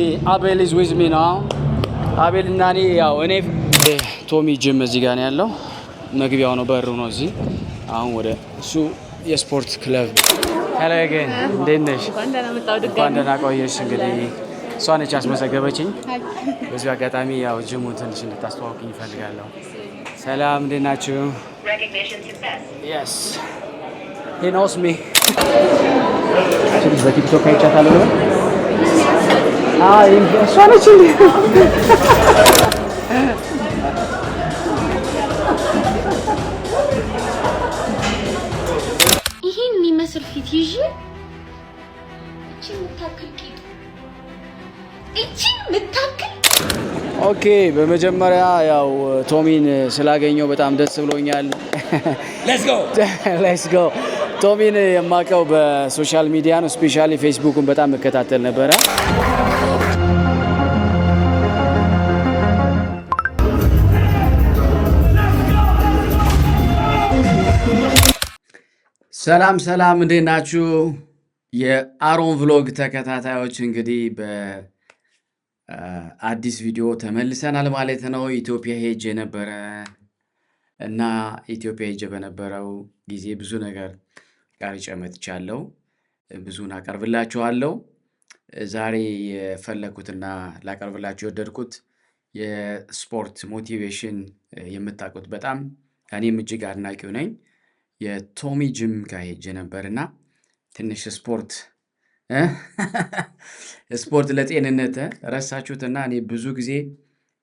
Abel is with me now. Abel እና እኔ ያው እኔ ቶሚ ጂም እዚህ ጋር ነው ያለው። መግቢያው ነው በሩ ነው እዚህ። አሁን ወደ እሱ የስፖርት ክለብ ሄሎ again እንዴት ነሽ? እንኳን ደህና ቆየሽ። እንግዲህ እሷ ነች ያስመዘገበችኝ። በዚህ አጋጣሚ ያው ጂሙን ትንሽ እንድታስተዋውቅኝ እፈልጋለሁ። ሰላም እንዴት ናችሁ? Yes. He knows me. ስለዚህ በቲክቶክ አይቻታለሁ ነው? እሷ ነች እንዴ? ይሄን የሚመስል ፊት ይዤ እቺ ምታክል ቂጥ እቺ ምታክል ኦኬ በመጀመሪያ ያው ቶሚን ስላገኘው በጣም ደስ ብሎኛል። Let's go. ቶሚን የማውቀው በሶሻል ሚዲያ ነው፣ ስፔሻሊ ፌስቡክን በጣም እከታተል ነበረ። ሰላም እንዴት ናችሁ? የአሮን ቭሎግ ተከታታዮች እንግዲህ በአዲስ ቪዲዮ ተመልሰናል ማለት ነው። ኢትዮጵያ ሄጄ ነበረ እና ኢትዮጵያ ሄጄ በነበረው ጊዜ ብዙ ነገር ቀርጬ መጥቻለሁ። ብዙን አቀርብላችኋለሁ። ዛሬ የፈለኩትና ላቀርብላችሁ የወደድኩት የስፖርት ሞቲቬሽን የምታውቁት በጣም እኔም እጅግ አድናቂው ነኝ የቶሚ ጂም ጋር ሄጄ ነበርና ትንሽ ስፖርት ለጤንነት ረሳችሁትና እኔ ብዙ ጊዜ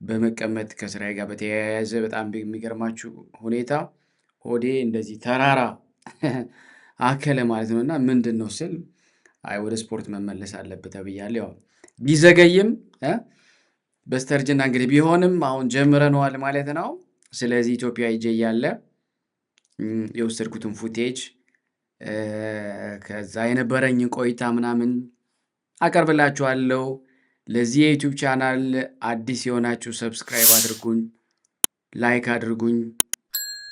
በመቀመጥ ከስራዬ ጋር በተያያዘ በጣም የሚገርማችሁ ሁኔታ ሆዴ እንደዚህ ተራራ አከለ ማለት ነውና ምንድነው ስል ወደ ስፖርት መመለስ አለበት ተብያለሁ። ያው ቢዘገይም በስተርጅና እንግዲህ ቢሆንም አሁን ጀምረነዋል ማለት ነው። ስለዚህ ኢትዮጵያ ሄጄ እያለ የወሰድኩትን ፉቴጅ ከዛ የነበረኝን ቆይታ ምናምን አቀርብላችኋለሁ። ለዚህ የዩቲዩብ ቻናል አዲስ የሆናችሁ ሰብስክራይብ አድርጉኝ፣ ላይክ አድርጉኝ።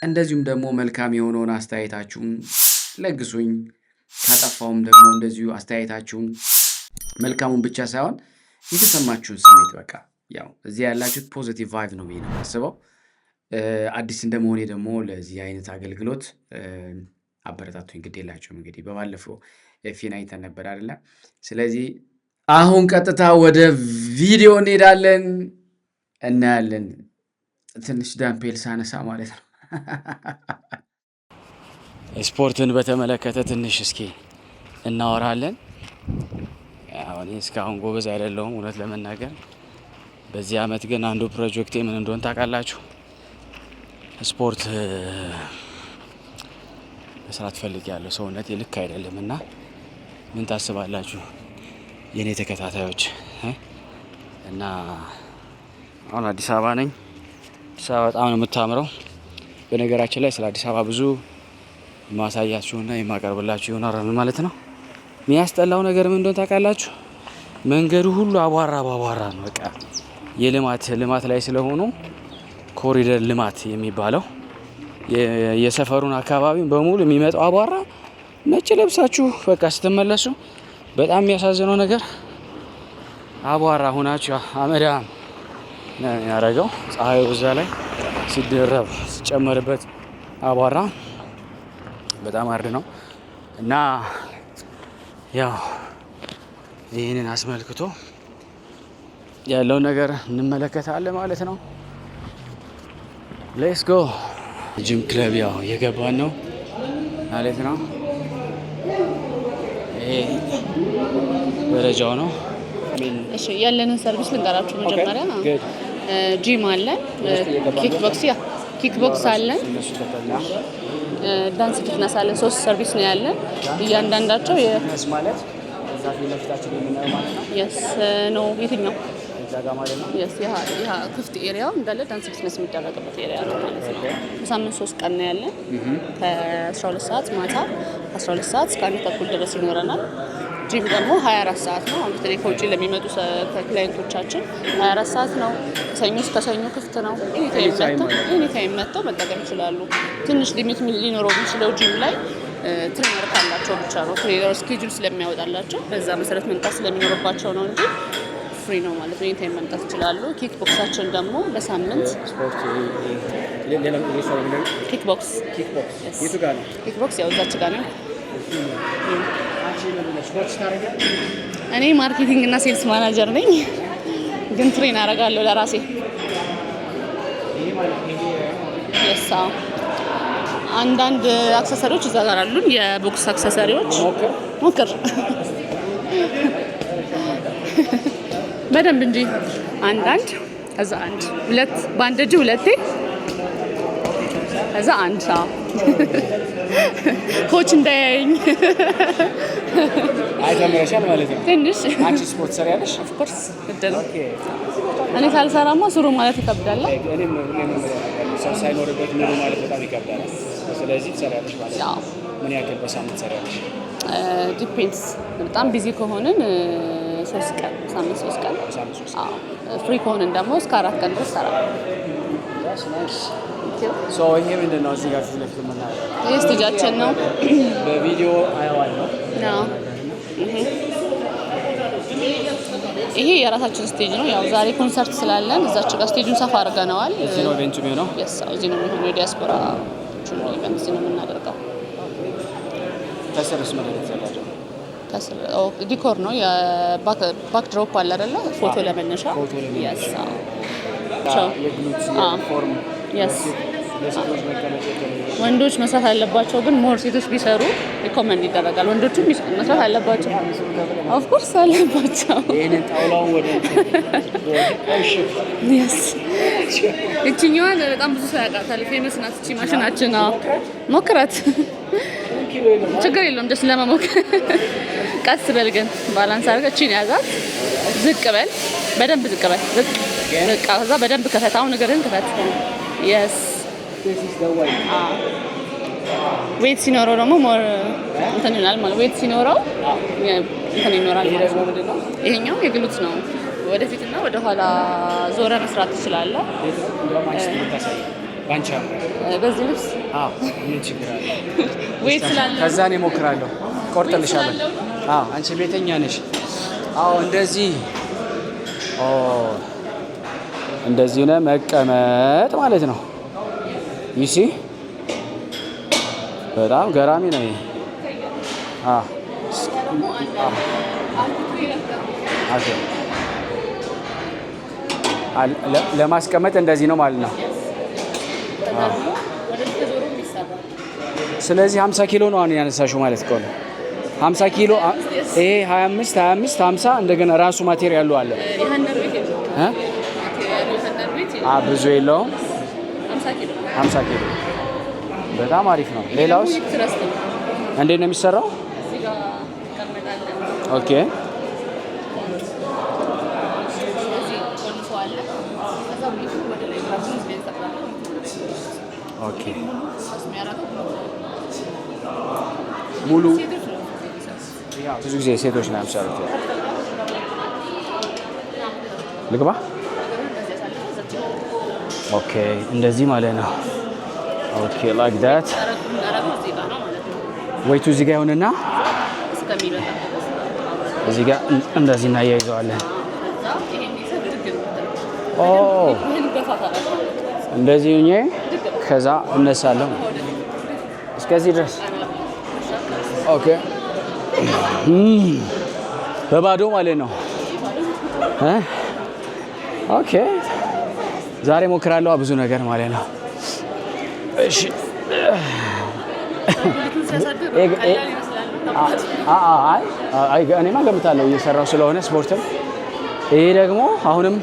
እንደዚሁም ደግሞ መልካም የሆነውን አስተያየታችሁን ለግሱኝ። ካጠፋውም ደግሞ እንደዚሁ አስተያየታችሁን መልካሙን ብቻ ሳይሆን የተሰማችሁን ስሜት በቃ ያው እዚህ ያላችሁት ፖዚቲቭ ቫይብ ነው ብዬ ነው የማስበው። አዲስ እንደመሆኔ ደግሞ ለዚህ አይነት አገልግሎት አበረታቱኝ። ግድ የላችሁም። እንግዲህ በባለፈው ፊና አይተን ነበር አይደለ? ስለዚህ አሁን ቀጥታ ወደ ቪዲዮ እንሄዳለን፣ እናያለን። ትንሽ ዳምፔል ሳነሳ ማለት ነው። ስፖርትን በተመለከተ ትንሽ እስኪ እናወራለን። እኔ እስካሁን ጎበዝ አይደለሁም እውነት ለመናገር። በዚህ አመት ግን አንዱ ፕሮጀክቴ ምን እንደሆነ ታውቃላችሁ? ስፖርት መስራት ፈልጌያለሁ። ሰውነቴ ልክ አይደለም እና ምን ታስባላችሁ የኔ ተከታታዮች? እና አሁን አዲስ አበባ ነኝ። አዲስ አበባ በጣም ነው የምታምረው። በነገራችን ላይ ስለ አዲስ አበባ ብዙ ማሳያችሁና የማቀርብላችሁ ይሆናል ማለት ነው። የሚያስጠላው ነገር ምን እንደሆነ ታውቃላችሁ? መንገዱ ሁሉ አቧራ ነው። በቃ የልማት ላይ ስለሆኑ ኮሪደር ልማት የሚባለው የሰፈሩን አካባቢ በሙሉ የሚመጣው አቧራ ነጭ ለብሳችሁ በቃ ስትመለሱ በጣም የሚያሳዝነው ነገር አቧራ ሆናችሁ አመዳም ያረጋው ፀሐዩ እዛ ላይ ሲደረብ ሲጨመርበት አቧራ በጣም አርድ ነው እና ያው ይህንን አስመልክቶ ያለው ነገር እንመለከታለን ማለት ነው። ሌትስ ጎ። ጂም ክለብ ያው የገባን ነው ማለት ነው። ደረጃው ነው። እሺ ያለንን ሰርቪስ ልንገራችሁ መጀመሪያ። ጂም አለ፣ ኪክ ቦክስ አለ፣ ዳንስ ፊትነስ አለ። 3 ሰርቪስ ነው ያለን። እያንዳንዳቸው ማለት እዛ ፊት ለፊታችን የምናየው ማለት ነው። የስ ነው የትኛው ዛጋ ማለት ነው። የስ ያ ክፍት ኤሪያው እንዳለ ዳንስ ፊትነስ የሚደረግበት ኤሪያ ነው ማለት ነው። በሳምንት 3 ቀን ነው ያለን። ከ12 ሰዓት ማታ 12 ሰዓት እስከ 1 ተኩል ድረስ ይኖረናል። ጂም ደግሞ 24 ሰዓት ነው። አሁን በተለይ ከውጪ ለሚመጡ ክላይንቶቻችን 24 ሰዓት ነው። ከሰኞ እስከ ሰኞ ክፍት ነው። ኤኒታይም መጥተው መጠቀም ይችላሉ። ትንሽ ሊሚት ሊኖረው የሚችለው ጂም ላይ ትሬነር ካላቸው ብቻ ነው። ትሬነር ስኬጁል ስለሚያወጣላቸው በዛ መሰረት መምጣት ስለሚኖርባቸው ነው እንጂ ፍሪ ነው ማለት ነው። ኤኒታይም መምጣት ይችላሉ። ኪክ ቦክሳችን ደግሞ በሳምንት ስፖርት ሌላ ኪክ ቦክስ የቱ ጋር ነው? ኪክ ቦክስ ያው እዛች ጋር ነው። እኔ ማርኬቲንግ እና ሴልስ ማናጀር ነኝ፣ ግን ትሬን አደርጋለሁ ለራሴ። የሳ አንዳንድ አክሰሰሪዎች እዛ ጋር አሉን፣ የቦክስ አክሰሰሪዎች። ሞክር በደንብ እንጂ አንዳንድ እዛ አንድ ሁለት በአንድ እጅ ሁለቴ እዛ አንድ ኮች እንዳያየኝ አይተምረሻል ማለት ነው። ትንሽ አንቺ ስፖርት ሰሪያለሽ? ኦፍ ኮርስ እደል እኔ ካልሰራማ ስሩ ማለት ይከብዳል። እኔም ሰው ሳይኖርበት ኑሮ ማለት በጣም ይከብዳል። ስለዚህ ትሰሪያለሽ ማለት ነው። ምን ያክል በሳምንት ትሰሪያለሽ? ዲፔንድስ በጣም ቢዚ ከሆንን 3 ቀን ሳምንት 3 ቀን። ፍሪ ከሆንን ደግሞ እስከ 4 ቀን ድረስ እሰራለሁ። ይሄ ምንድን ነው? እዚህ ጋር ፊት ለፊት የምናየው ይህ ስቴጃችን ነው። በቪዲዮ አየዋለሁ። ይሄ የራሳችን ስቴጅ ነው። ያው ዛሬ ኮንሰርት ስላለን እዛች ጋር ስቴጁን ሰፋ አድርገነዋል። እዚህ ነው ኢቨንቱ የሚሆነው? እዚህ ነው የሚሆነው። የዲያስፖራ ኢቨንት እዚህ ነው የምናደርገው። ከስርስ ምን የተዘጋጀው? ከስር ዲኮር ነው። የባክ ድሮፕ አለ አይደለ? ፎቶ ለመነሻ ወንዶች መስራት አለባቸው፣ ግን ሞር ሴቶች ቢሰሩ ሪኮመንድ ይደረጋል። ወንዶቹም መስራት አለባቸው፣ ኦፍ ኮርስ አለባቸው። ይሄንን ጣውላውን ወደ እቺኛዋን በጣም ብዙ ሰው ያውቃታል። ፌመስ ናት እቺ ማሽናችን። ሞክራት፣ ችግር የለውም። ደስ ለመሞከር ቀስ በል ግን ባላንስ አድርገህ እቺን ያዛት። ዝቅ በል፣ በደንብ ዝቅ በል። ዝቅ ከዛ በደንብ ክፈት። አሁን እግርህን ክፈት። የስ ዌት ሲኖረው ደግሞ ሞር እንትን ይሆናል ማለት። ዌት ሲኖረው እንትን ይኖራል ማለት ነው። ይሄኛው የግሉት ነው። ወደፊትና ወደ ኋላ ዞረ መስራት ትችላለህ። በዚህ ልብስ ዌት ስላለ ከዛ እኔ እሞክራለሁ። ቆርጥልሻለሁ። አንቺ ቤተኛ ነሽ። እንደዚህ ነው መቀመጥ ማለት ነው። ይሲ በጣም ገራሚ ነው። ለማስቀመጥ እንደዚህ ነው ማለት ነው። ስለዚህ 50 ኪሎ ነው አሁን ያነሳሽው ማለት ከሆነ 50 ኪሎ ይሄ 25 50 እንደገና ራሱ ማቴሪያሉ አለ። ብዙ የለውም። 50 ኪሎ በጣም አሪፍ ነው። ሌላውስ እንዴት ነው የሚሰራው? ኦኬ ኦኬ ሙሉ ብዙ ጊዜ ሴቶች ነው የሚሰሩት። ልግባ። ኦኬ እንደዚህ ማለት ነው። ኦኬ ላይክ ዳት ወይቱ እዚህ ጋር ይሁንና እዚህ ጋር እንደዚህ እናያይዘዋለን። እንደዚህ ሆኜ ከዛ እነሳለሁ እስከዚህ ድረስ። ኦኬ በባዶ ማለት ነው። ኦኬ ዛሬ ሞክራለሁ ብዙ ነገር ማለት ነው። እሺ እኔማ ገምታለሁ እየሰራው ስለሆነ ስፖርትም። ይሄ ደግሞ አሁንም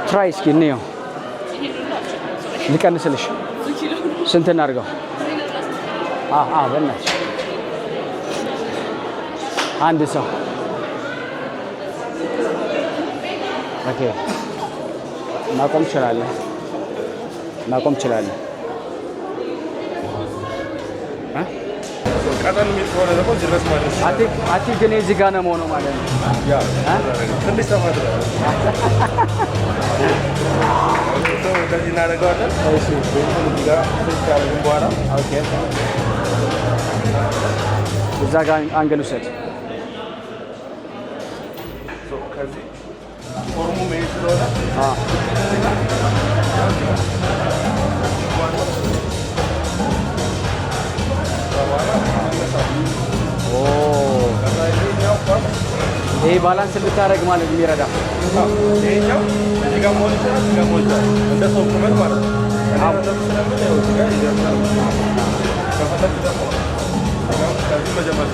ትራይ እስኪ እንየው። ልቀንስልሽ። ስንት እናድርገው? በእናትሽ አንድ ሰው ኦኬ ማቆም ትችላለህ። ቀጠን የሚል ከሆነ ደግሞ ድረስ ማለት ነው። አቲ ግን እዚህ ጋር ነው የምሆነው ማለት ነው። ትንሽ ተማድረግ ሰው እንደዚህ እናደርገዋለን። እሺ ቤቱን እዚህ ጋር ሴት ካደረግን በኋላ ኦኬ እዛ ጋር አንገል ውሰድ። ከዚህ ፎርሙ መሄድ ስለሆነ ይሄ ባላንስ እንድታደርግ ማለት የሚረዳ ይሄኛው እዚህ ጋር መሆን ይችላል፣ እዚህ ጋር መሆን ይችላል። እንደ ሰው ቁመት ማለት ነው። ስለምን ያው እዚህ ጋር ይደርሳል። ከፈለግ ደግሞ ከዚህ መጀመር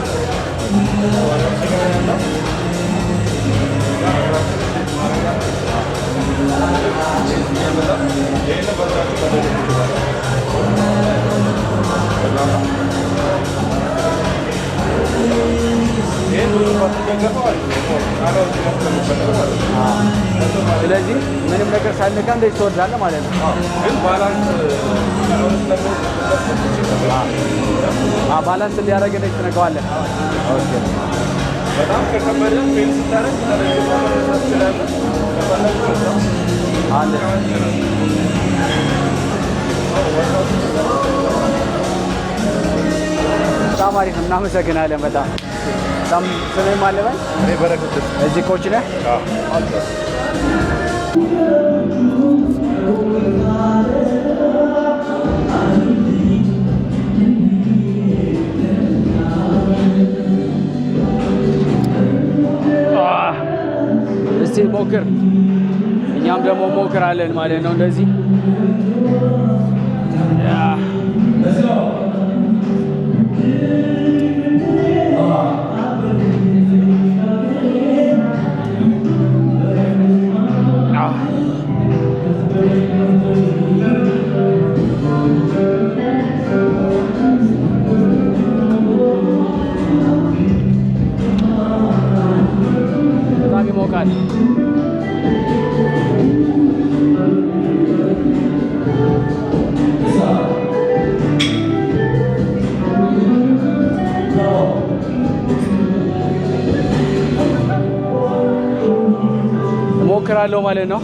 ስለዚህ ምንም ነገር ሳልነካ እንደዚህ ትወርዳለህ ማለት ነው። ግን ባላንስ ባላንስ እንዲያደርግ እንደዚህ ትነካዋለህ። ኦኬ በጣም ከከበደ ፌል ስታደርግ ትችላለህ። አንድ በጣም አሪፍ ነው። እናመሰግናለን በጣም ስሜ ማለበል እኔ በረከት እዚህ ኮች ነህ? እስቲ ሞክር፣ እኛም ደግሞ ሞክራለን ማለት ነው እንደዚህ በጣም ይሞቃል። እሞክራለሁ ማለት ነው።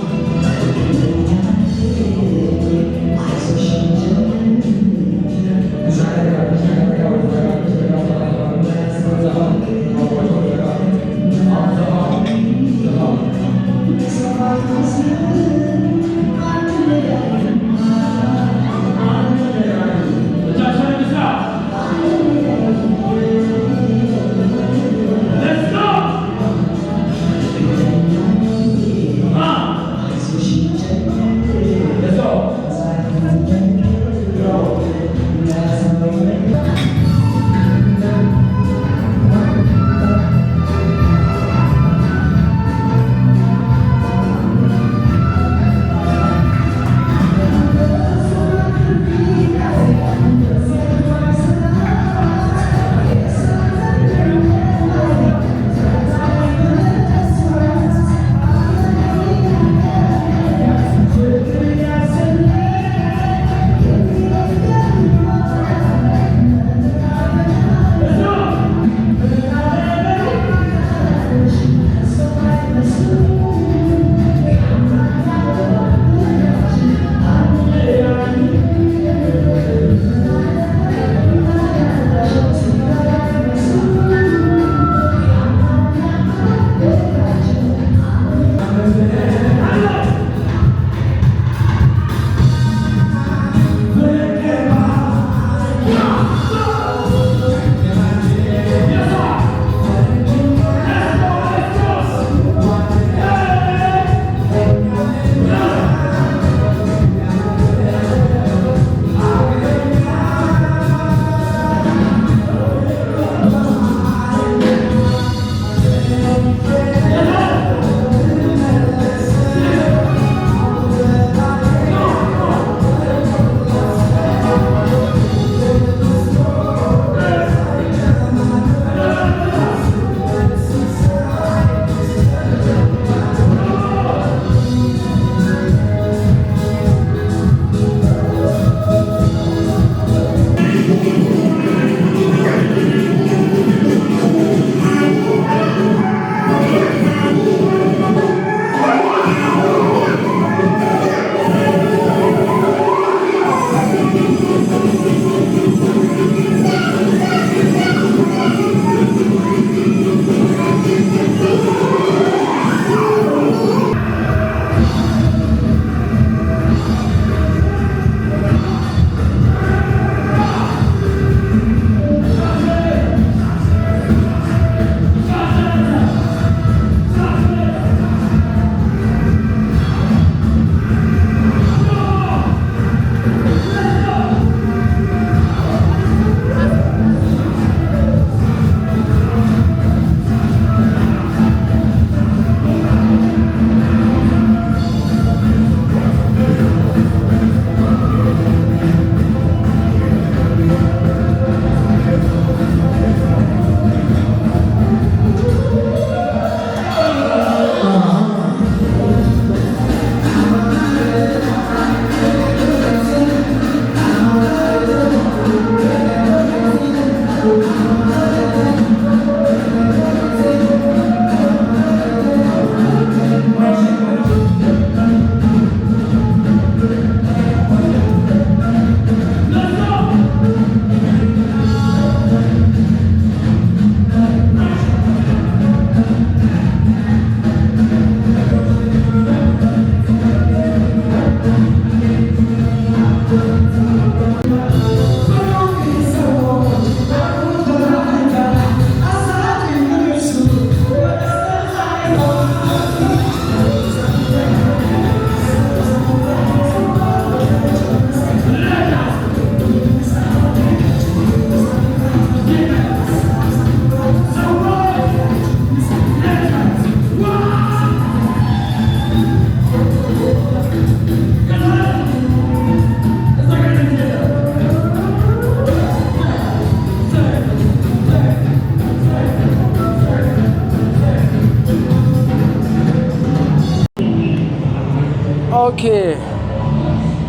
Okay.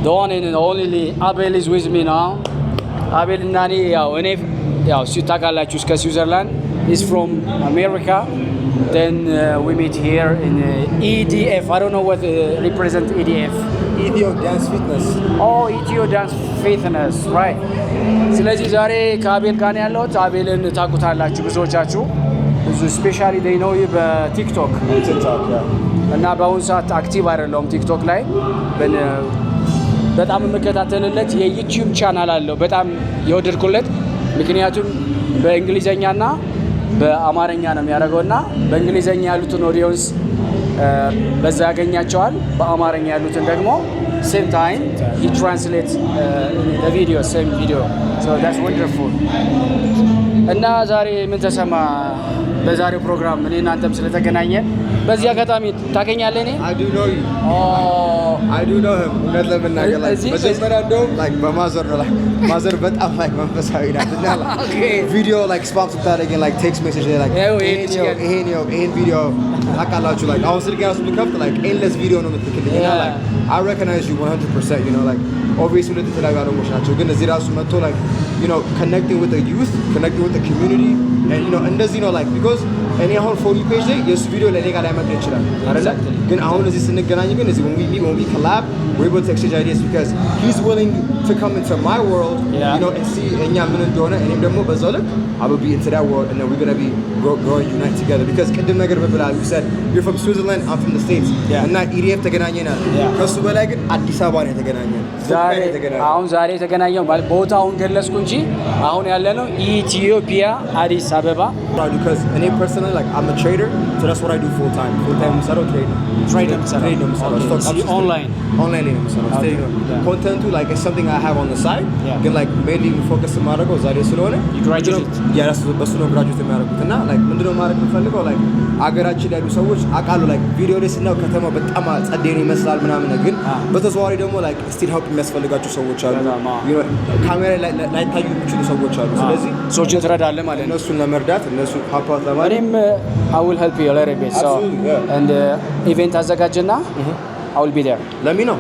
The one and only Abel is with me now. Abel እና እኔ ያው ታውቃላችሁ እስከ ስዊዘርላንድ is from America. Then we meet here in EDF. I don't know what represent EDF. Ethio Dance Fitness. Oh, Ethio Dance Fitness, right. ስለዚህ ዛሬ ከአቤል ጋር ያለሁት አቤልን ታውቁታላችሁ ብዙዎቻችሁ ብዙ ስፔሻሊ they know you በቲክቶክ እና በአሁኑ ሰዓት አክቲቭ አይደለሁም ቲክቶክ ላይ በጣም የምከታተልለት የዩቲዩብ ቻናል አለው በጣም የወደድኩለት ምክንያቱም በእንግሊዘኛና በአማርኛ ነው የሚያደርገውና በእንግሊዘኛ ያሉትን ኦዲየንስ በዛ ያገኛቸዋል በአማርኛ ያሉትን ደግሞ same time he translates the video same video so that's wonderful እና ዛሬ ምን ተሰማ በዛሬው ፕሮግራም እኔ እናንተም ስለተገናኘን በዚህ አጋጣሚ ታገኛለህ እኔ I do know you I do know him እውነት ለመናገር መጀመሪያ እንደውም በማዘር ነው ማዘር በጣም መንፈሳዊ ናት እና ቪዲዮ ስፓም ስታደርገኝ ቴክስት ሜሴጅ ላይ ይሄን ቪዲዮ ታውቃላችሁ አሁን ስልክ ራሱ ብከፍት ኤንለስ ቪዲዮ ነው የምትልክልኝ እና I recognize you 100% you know obviously ሁለት የተለያዩ አለሞች ናቸው ግን እዚህ ራሱ መጥቶ you know connecting with the youth connecting with the community and you know እንደዚህ ነው because እኔ አሁን ፎር ዩ ፔጅ ላይ የሱ ቪዲዮ ለኔ ጋር ላይመጣ ይችላል አይደል ግን አሁን እዚህ ስንገናኝ ግን እዚህ when we collab we're able to exchange ideas because he's willing to come into my world you know and see እኛ ምን እንደሆነ እኔም ደግሞ በዛው ልክ I will be into that world and then we're going to be growing unite together because ቅድም ነገር በብላ you said you're from Switzerland I'm from the States እና EDF ተገናኘናል ከሱ በላይ ግን አዲስ አበባ ነው የተገናኘን ዛሬ የተገናኘው ቦታውን ገለጽኩ እንጂ አሁን ያለነው ኢትዮጵያ አዲስ አበባ because እኔ personally I'm a trader so that's what I do full time ሰራው trade online ነው ሰራው content it's something I have on the side ግን mainly focus ማድረገው ዛሬ ስለሆነ በሱ ነው graduate የሚያደርጉት እና ምንድነው ማድረግ የምፈልገው አገራችን ያሉ ሰዎች አቃሉ ቪዲዮ ላይ ስናው ከተማ በጣም ጸዴ ነው ይመስላል ምናምን ግን በተዘዋዋሪ ደግሞ still help የሚያስፈልጋቸው ሰዎች አሉ ካሜራ ላይ ታዩ የሚችሉ ሰዎች አሉ ስለዚህ ሰዎችን ትረዳለህ ማለት ነው እነሱን ለመርዳት እነሱ ሀፓት ለማድረግ I will help you a little bit so and event አዘጋጅና I will be there let me know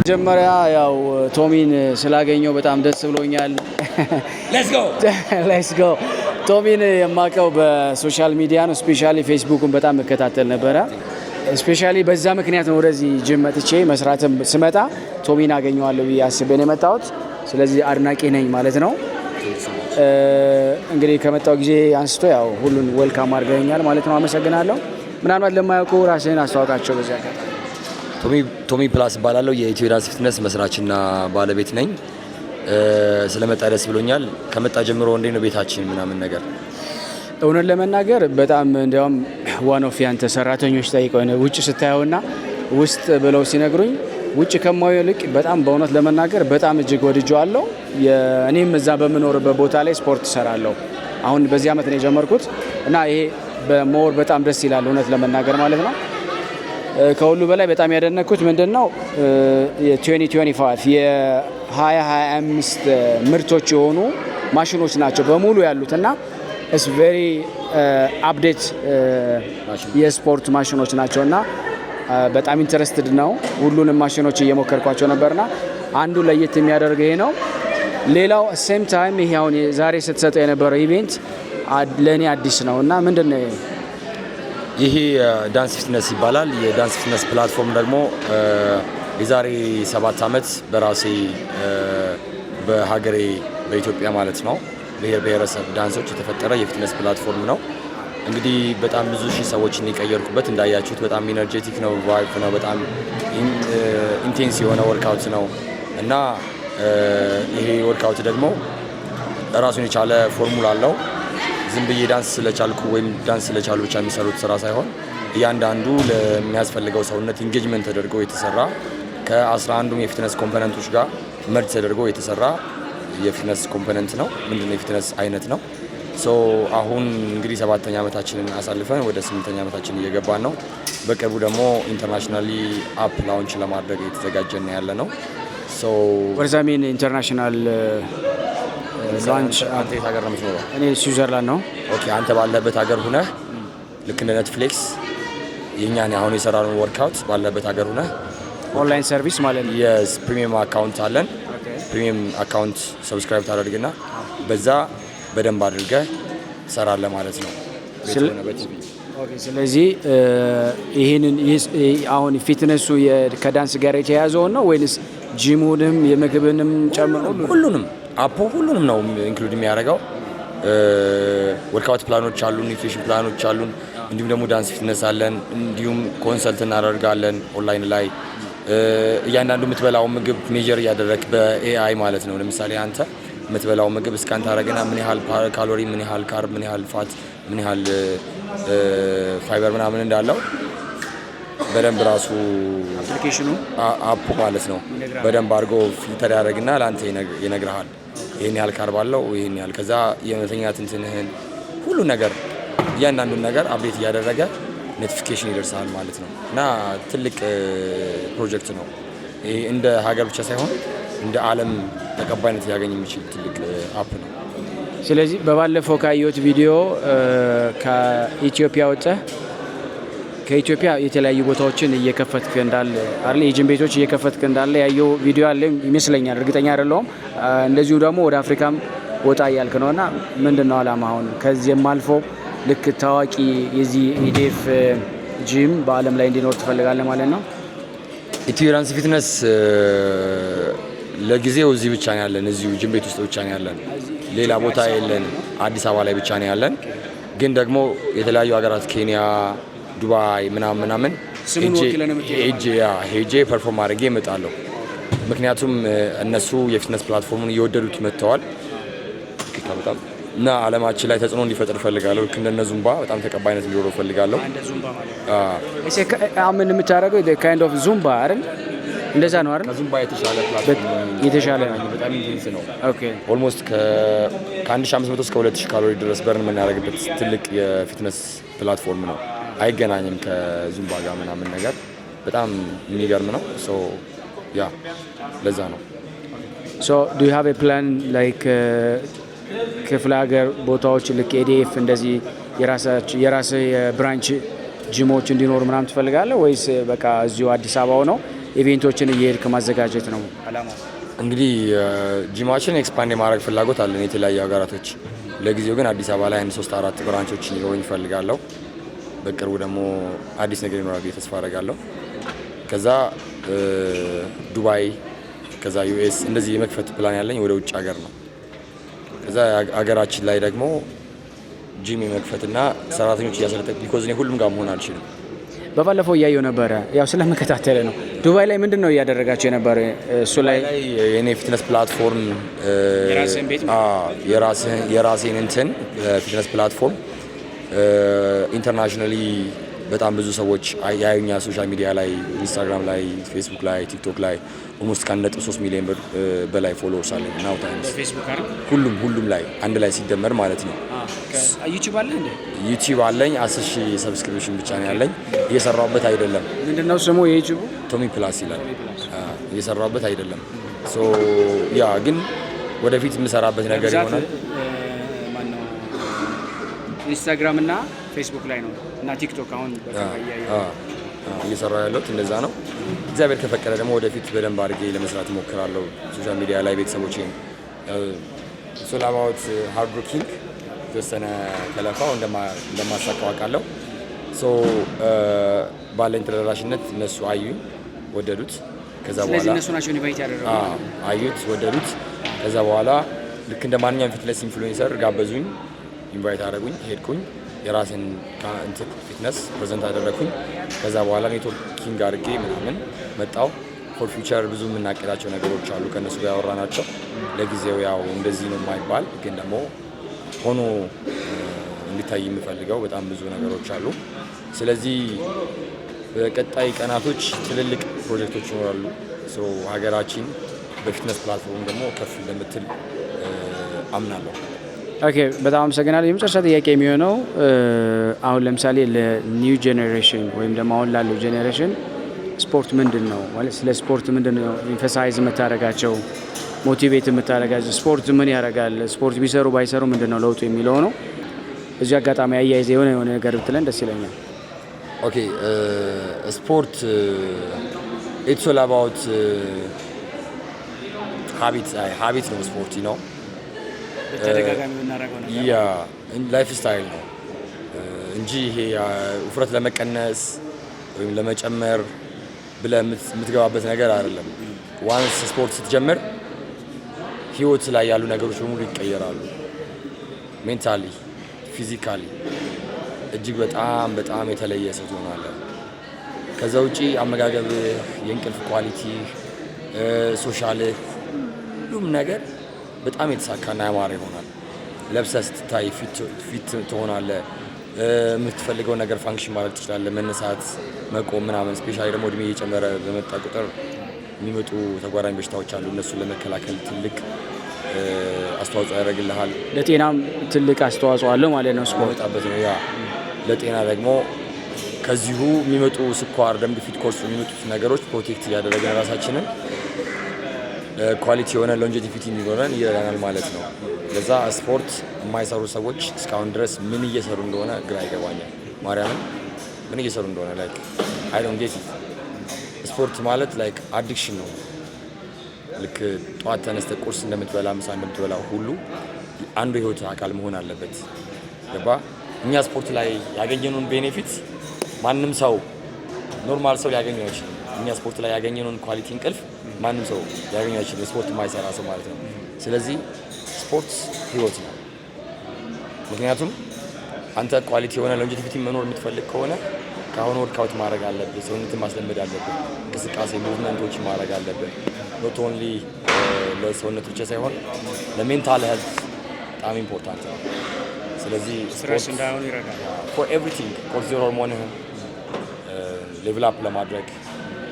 መጀመሪያ ያው ቶሚን ስላገኘው በጣም ደስ ብሎኛል let's go ቶሚን የማውቀው በሶሻል ሚዲያ ነው ስፔሻሊ ፌስቡክን በጣም እከታተል ነበረ ስፔሻሊ በዛ ምክንያት ነው ወደዚህ ጅም መጥቼ መስራትም ስመጣ ቶሚን አገኘዋለሁ ብዬ አስቤ ነው የመጣሁት ስለዚህ አድናቂ ነኝ ማለት ነው እንግዲህ ከመጣው ጊዜ አንስቶ ያው ሁሉን ዌልካም አድርገኛል ማለት ነው አመሰግናለሁ ምናልባት ለማያውቁ ራስህን አስተዋውቃቸው በዚህ አጋጣሚ ቶሚ ፕላስ እባላለሁ የኢትዮ ዳንስ ፊትነስ መስራችና ባለቤት ነኝ ስለመጣ ደስ ብሎኛል። ከመጣ ጀምሮ እንዴት ነው ቤታችን ምናምን ነገር? እውነት ለመናገር በጣም እንዲያውም ዋን ኦፍ ያንተ ሰራተኞች ጠይቀው ውጭ ስታየውና ውስጥ ብለው ሲነግሩኝ ውጭ ከማየው ይልቅ በጣም በእውነት ለመናገር በጣም እጅግ ወድጄዋለሁ። እኔም እዛ በምኖርበት ቦታ ላይ ስፖርት እሰራለሁ። አሁን በዚህ አመት ነው የጀመርኩት እና ይሄ በሞር በጣም ደስ ይላል እውነት ለመናገር ማለት ነው። ከሁሉ በላይ በጣም ያደነኩት ምንድነው የ2025 የ2025 ምርቶች የሆኑ ማሽኖች ናቸው በሙሉ ያሉት እና ኢትስ ቬሪ አፕዴት የስፖርት ማሽኖች ናቸው እና በጣም ኢንተረስትድ ነው። ሁሉንም ማሽኖች እየሞከርኳቸው ነበርና አንዱ ለየት የሚያደርገው ይሄ ነው። ሌላው ሴም ታይም ይሄ አሁን ዛሬ ስትሰጠው የነበረው ኢቬንት ለእኔ አዲስ ነው እና ምንድነው ይሄ ዳንስ ፊትነስ ይባላል። የዳንስ ፊትነስ ፕላትፎርም ደግሞ የዛሬ 7 ዓመት በራሴ በሀገሬ በኢትዮጵያ ማለት ነው ብሔር ብሔረሰብ ዳንሶች የተፈጠረ የፊትነስ ፕላትፎርም ነው። እንግዲህ በጣም ብዙ ሺህ ሰዎችን የቀየርኩበት እንዳያችሁት በጣም ኢነርጄቲክ ነው፣ ቫይብ ነው፣ በጣም ኢንቴንስ የሆነ ወርክአውት ነው እና ይሄ ወርክአውት ደግሞ ራሱን የቻለ ፎርሙላ አለው። ዝም ብዬ ዳንስ ስለቻልኩ ወይም ዳንስ ስለቻሉ ብቻ የሚሰሩት ስራ ሳይሆን እያንዳንዱ ለሚያስፈልገው ሰውነት ኢንጌጅመንት ተደርጎ የተሰራ ከ11ዱም የፊትነስ ኮምፖነንቶች ጋር መርጅ ተደርጎ የተሰራ የፊትነስ ኮምፖነንት ነው። ምንድነው የፊትነስ አይነት ነው። አሁን እንግዲህ 7ኛ ዓመታችንን አሳልፈን ወደ 8ኛ ዓመታችን እየገባን ነው። በቅርቡ ደግሞ ኢንተርናሽናሊ አፕ ላውንች ለማድረግ የተዘጋጀን ያለ ነው። ወርዛሜን ኢንተርናሽናል ላንች አንተ የት ሀገር ነው የምትኖረው? እኔ ስዊዘርላንድ ነው። ኦኬ፣ አንተ ባለበት ሀገር ሁነህ ልክ እንደ ኔትፍሊክስ የኛን አሁን የሰራነውን ወርክአውት ባለበት ሀገር ሁነህ ኦንላይን ሰርቪስ ማለት ነው። የስ ፕሪሚየም አካውንት አለን። ፕሪሚየም አካውንት ሰብስክራይብ ታደርግና በዛ በደንብ አድርገህ ትሰራለህ ማለት ነው። ስለዚህ ይሄንን አሁን ፊትነሱ ከዳንስ ጋር የተያያዘውን ነው ወይስ ጂሙንም የምግብንም ጨምሮ ሁሉንም አፖ ሁሉንም ነው ኢንክሉድ የሚያደርገው። ወርክአውት ፕላኖች አሉን፣ ኒውትሪሽን ፕላኖች አሉን፣ እንዲሁም ደግሞ ዳንስ ፊትነስ አለን። እንዲሁም ኮንሰልት እናደርጋለን ኦንላይን ላይ እያንዳንዱ የምትበላው ምግብ ሜጀር እያደረግ በኤአይ ማለት ነው። ለምሳሌ አንተ የምትበላው ምግብ እስካን ታደርግና ምን ያህል ካሎሪ፣ ምን ያህል ካርብ፣ ምን ያህል ፋት፣ ምን ያህል ፋይበር ምናምን እንዳለው በደንብ ራሱ አፕሊኬሽኑ አፑ ማለት ነው በደንብ አድርጎ ፊልተር ያደርግና ለአንተ ይነግርሃል። ይሄን ያህል ካርብ አለው፣ ይሄን ያህል ከዛ የመተኛት እንትንህን ሁሉ ነገር እያንዳንዱን ነገር አፕዴት እያደረገ ኖቲፊኬሽን ይደርሳል ማለት ነው እና ትልቅ ፕሮጀክት ነው። ይሄ እንደ ሀገር ብቻ ሳይሆን እንደ ዓለም ተቀባይነት ሊያገኝ የሚችል ትልቅ አፕ ነው። ስለዚህ በባለፈው ካየሁት ቪዲዮ ከኢትዮጵያ ወጥተህ ከኢትዮጵያ የተለያዩ ቦታዎችን እየከፈትክ እንዳለ አይደል? የጂም ቤቶች እየከፈትክ እንዳለ ያየው ቪዲዮ አለ ይመስለኛል፣ እርግጠኛ አይደለሁም። እንደዚሁ ደግሞ ወደ አፍሪካም ወጣ እያልክ ነውና ምንድነው ዓላማ? አሁን ከዚህም አልፎ ልክ ታዋቂ የዚህ ኢዴፍ ጂም በዓለም ላይ እንዲኖር ትፈልጋለህ ማለት ነው? ኢትዮ ዳንስ ፊትነስ ለጊዜው እዚህ ብቻ ነው ያለን፣ እዚሁ ጂም ቤት ውስጥ ብቻ ነው ያለን፣ ሌላ ቦታ የለን። አዲስ አበባ ላይ ብቻ ነው ያለን። ግን ደግሞ የተለያዩ ሀገራት ኬንያ፣ ዱባይ ምናምን ሄጄ ፐርፎርም አድርጌ እመጣለሁ። ምክንያቱም እነሱ የፊትነስ ፕላትፎርሙን እየወደዱት መጥተዋል እና ዓለማችን ላይ ተጽዕኖ እንዲፈጥር እፈልጋለሁ። ልክ እንደነ ዙምባ በጣም ተቀባይነት እንዲኖረው እፈልጋለሁ። አሁን የምታደርገው ካይንድ ኦፍ ዙምባ አይደል? እንደዛ ነው አይደል? ከዙምባ የተሻለ ፕላትፎርም የተሻለ ነው። በጣም ኢንቴንስ ነው። ኦኬ ኦልሞስት ከ1500 እስከ 2000 ካሎሪ ድረስ በርን የምናደርግበት ትልቅ የፊትነስ ፕላትፎርም ነው። አይገናኝም ከዙምባ ጋር ምናምን ነገር በጣም የሚገርም ነው። ያ ለዛ ነው። ዱ ዩ ሃቭ ኤ ፕላን ላይክ ክፍለ ሀገር ቦታዎች ልክ ኤዲኤፍ እንደዚህ የራስህ የብራንች ጂሞች እንዲኖሩ ምናምን ትፈልጋለህ ወይስ በቃ እዚሁ አዲስ አበባው ነው ኢቬንቶችን እየሄድክ ማዘጋጀት ነው አላማው? እንግዲህ ጂማችን ኤክስፓንድ የማድረግ ፍላጎት አለን የተለያዩ ሀገራቶች። ለጊዜው ግን አዲስ አበባ ላይ 1-3-4 ብራንቾች እንዲኖሩኝ እፈልጋለሁ። በቅርቡ ደግሞ አዲስ ነገር ይኖራል ብዬ ተስፋ አደርጋለሁ። ከዛ ዱባይ፣ ከዛ ዩኤስ እንደዚህ የመክፈት ፕላን ያለኝ ወደ ውጭ ሀገር ነው። ከዛ ሀገራችን ላይ ደግሞ ጂም የመክፈትና ሰራተኞች እያሰለጠንኩ ቢኮዝ እኔ ሁሉም ጋር መሆን አልችልም። በባለፈው እያየው ነበረ፣ ያው ስለመከታተለ ነው። ዱባይ ላይ ምንድን ነው እያደረጋቸው የነበረ? እሱ ላይ የኔ ፊትነስ ፕላትፎርም የራሴን እንትን ፊትነስ ፕላትፎርም ኢንተርናሽናሊ በጣም ብዙ ሰዎች ያዩኛ ሶሻል ሚዲያ ላይ ኢንስታግራም ላይ ፌስቡክ ላይ ቲክቶክ ላይ ኦልሞስት ከ1.3 ሚሊዮን በላይ ፎሎወርስ አለኝ ናው ታይምስ ሁሉም ላይ አንድ ላይ ሲደመር ማለት ነው። ዩቲዩብ አለ እንዴ? ዩቲዩብ አለኝ 10,000 ሰብስክሪፕሽን ብቻ ነው ያለኝ። እየሰራሁበት አይደለም። ምንድነው ስሙ የዩቲዩብ? ቶሚ ፕላስ ይላል። እየሰራሁበት አይደለም። ሶ ያ ግን ወደፊት የምሰራበት ነገር ይሆናል። ኢንስታግራም እና ፌስቡክ ላይ ነው እና ቲክቶክ አሁን እየሰራሁ ያለሁት እንደዛ ነው። እግዚአብሔር ከፈቀደ ደግሞ ወደፊት በደንብ አድርጌ ለመስራት እሞክራለሁ። ሶሻል ሚዲያ ላይ ቤተሰቦቼን ሶላማውት ሃርድ ወርኪንግ የተወሰነ ከለፋው እንደማሳካው አውቃለሁ። ሶ ባለኝ ተደራሽነት እነሱ አዩኝ፣ ወደዱት። ከዛ በኋላ ስለዚህ እነሱ ናቸው ኢንቫይት ያደረጉት። አዩት፣ ወደዱት። ከዛ በኋላ ልክ እንደ ማንኛውም ፊትነስ ኢንፍሉዌንሰር ጋበዙኝ፣ ኢንቫይት አደረጉኝ፣ ሄድኩኝ። የራሴን ፊትነስ ፕሬዘንት አደረግኩኝ። ከዛ በኋላ ኔትወርኪንግ አድርጌ ምናምን መጣው። ፎር ፊውቸር ብዙ የምናቀዳቸው ነገሮች አሉ ከእነሱ ጋር ያወራናቸው። ለጊዜው ያው እንደዚህ ነው የማይባል ግን ደግሞ ሆኖ እንዲታይ የምፈልገው በጣም ብዙ ነገሮች አሉ። ስለዚህ በቀጣይ ቀናቶች ትልልቅ ፕሮጀክቶች ይኖራሉ። ሀገራችን በፊትነስ ፕላትፎርም ደግሞ ከፍ እንደምትል አምናለሁ። ኦኬ፣ በጣም አመሰግናለሁ። የመጨረሻ ጥያቄ የሚሆነው አሁን ለምሳሌ ለኒው ጄኔሬሽን ወይም ደግሞ አሁን ላለው ጄኔሬሽን ስፖርት ምንድን ነው ማለት ስለ ስፖርት ምንድን ነው ኢንፈሳይዝ የምታደርጋቸው ሞቲቬት የምታደርጋቸው ስፖርት ምን ያደርጋል፣ ስፖርት ቢሰሩ ባይሰሩ ምንድን ነው ለውጡ የሚለው ነው። እዚህ አጋጣሚ አያይዘ የሆነ ነገር ብትለን ደስ ይለኛል። ኦኬ፣ ስፖርት ኢትስ ኦል አባውት ሀቢት ነው። ስፖርት ነው በተደጋጋሚ የምናደርገው ነገር ያ ላይፍ ስታይል ነው እንጂ ይሄ ውፍረት ለመቀነስ ወይም ለመጨመር ብለህ የምትገባበት ነገር አይደለም። ዋንስ ስፖርት ስትጀምር ህይወት ላይ ያሉ ነገሮች በሙሉ ይቀየራሉ። ሜንታሊ፣ ፊዚካሊ እጅግ በጣም የተለየ ሰው ትሆናለህ። ከዛ ውጪ አመጋገብህ፣ የእንቅልፍ ኳሊቲ፣ ሶሻልህ፣ ሁሉም ነገር በጣም የተሳካና ያማረ ይሆናል። ለብሰህ ስትታይ ፊት ትሆናለህ። የምትፈልገው ነገር ፋንክሽን ማድረግ ትችላለህ። መነሳት፣ መቆም ምናምን። ስፔሻሊ ደግሞ እድሜ እየጨመረ በመጣ ቁጥር የሚመጡ ተጓዳኝ በሽታዎች አሉ። እነሱን ለመከላከል ትልቅ አስተዋጽኦ ያደርግልሃል። ለጤናም ትልቅ አስተዋጽኦ አለው ማለት ነው ስፖርት። ያ ለጤና ደግሞ ከዚሁ የሚመጡ ስኳር፣ ደም ግፊት፣ ኮርስ የሚመጡት ነገሮች ፕሮቴክት እያደረገን ራሳችንን ኳሊቲ የሆነ ሎንጀቲቪቲ እንዲኖረን ይረዳናል ማለት ነው። ለዛ ስፖርት የማይሰሩ ሰዎች እስካሁን ድረስ ምን እየሰሩ እንደሆነ ግራ ይገባኛል። ማርያምን ምን እየሰሩ እንደሆነ ላይክ አይ ዶንት ጌት ኢት። ስፖርት ማለት ላይክ አዲክሽን ነው። ልክ ጠዋት ተነስተህ ቁርስ እንደምትበላ ምሳ እንደምትበላ ሁሉ አንዱ የህይወት አካል መሆን አለበት። ገባ? እኛ ስፖርት ላይ ያገኘነውን ቤኔፊት ማንም ሰው ኖርማል ሰው ሊያገኘው አይችልም። እኛ ስፖርት ላይ ያገኘነውን ኳሊቲ እንቅልፍ ማንም ሰው ሊያገኘው አይችልም፣ ስፖርት የማይሰራ ሰው ማለት ነው። ስለዚህ ስፖርት ህይወት ነው። ምክንያቱም አንተ ኳሊቲ የሆነ ሎንጂቲቪቲ መኖር የምትፈልግ ከሆነ ከአሁኑ ወርክአውት ማድረግ አለብህ፣ ሰውነትን ማስለመድ አለብህ፣ እንቅስቃሴ ሙቭመንቶች ማድረግ አለብህ። ኖት ኦንሊ ለሰውነት ብቻ ሳይሆን ለሜንታል ሄልት በጣም ኢምፖርታንት ነው። ስለዚህ ስትረስ እንዳይሆን ይረዳል። ፎር ኤቭሪቲንግ ኮርቲዞል ሆርሞንህን ሌቭል አፕ ለማድረግ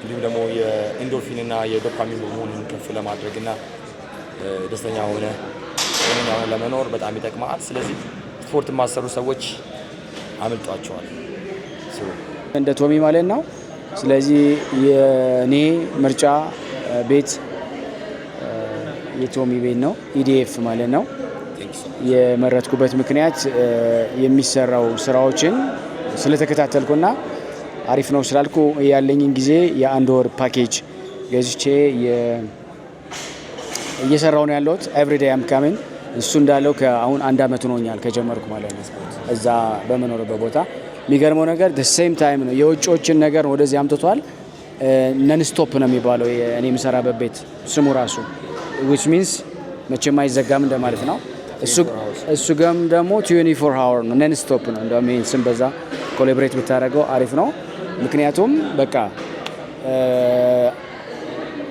እንዲሁም ደግሞ የኢንዶርፊን እና የዶፓሚን ሆርሞንን ከፍ ለማድረግ እና ደስተኛ ሆነ ጤነኛ ሆነ ለመኖር በጣም ይጠቅማል። ስለዚህ ስፖርት የማሰሩ ሰዎች አምልጧቸዋል እንደ ቶሚ ማለት ነው። ስለዚህ የኔ ምርጫ ቤት የቶሚ ቤት ነው፣ ኢዲኤፍ ማለት ነው። የመረጥኩበት ምክንያት የሚሰራው ስራዎችን ስለተከታተልኩና አሪፍ ነው ስላልኩ ያለኝን ጊዜ የአንድ ወር ፓኬጅ ገዝቼ እየሰራው ነው ያለሁት። ኤቭሪዴይ አም ካሚንግ። እሱ እንዳለው ከአሁን 1 አመት ሆኖኛል ከጀመርኩ ማለት ነው እዛ በመኖርበት ቦታ። የሚገርመው ነገር ሴም ታይም ነው የውጮችን ነገር ወደዚህ አምጥቷል። ነን ስቶፕ ነው የሚባለው እኔ የምሰራበት ቤት ስሙ ራሱ which means መቼም አይዘጋም እንደማለት ነው። እሱ ጋም ደግሞ 24 hour ነው፣ ነን ስቶፕ ነው። እንደውም ይሄን ስም በዛ ኮላቦሬት ብታደርገው አሪፍ ነው። ምክንያቱም በቃ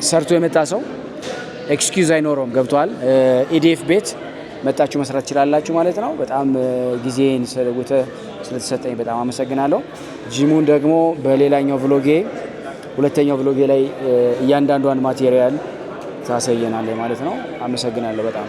ሰርቶ የመጣ ሰው ኤክስኪውዝ አይኖረውም። ገብቷል። ኢዲኤፍ ቤት መጣችሁ መስራት ትችላላችሁ ማለት ነው። በጣም ጊዜን ስለተሰጠኝ በጣም አመሰግናለሁ። ጂሙን ደግሞ በሌላኛው ቭሎጌ ሁለተኛው ቭሎጌ ላይ እያንዳንዷን ማቴሪያል ታሳየናለህ ማለት ነው። አመሰግናለሁ በጣም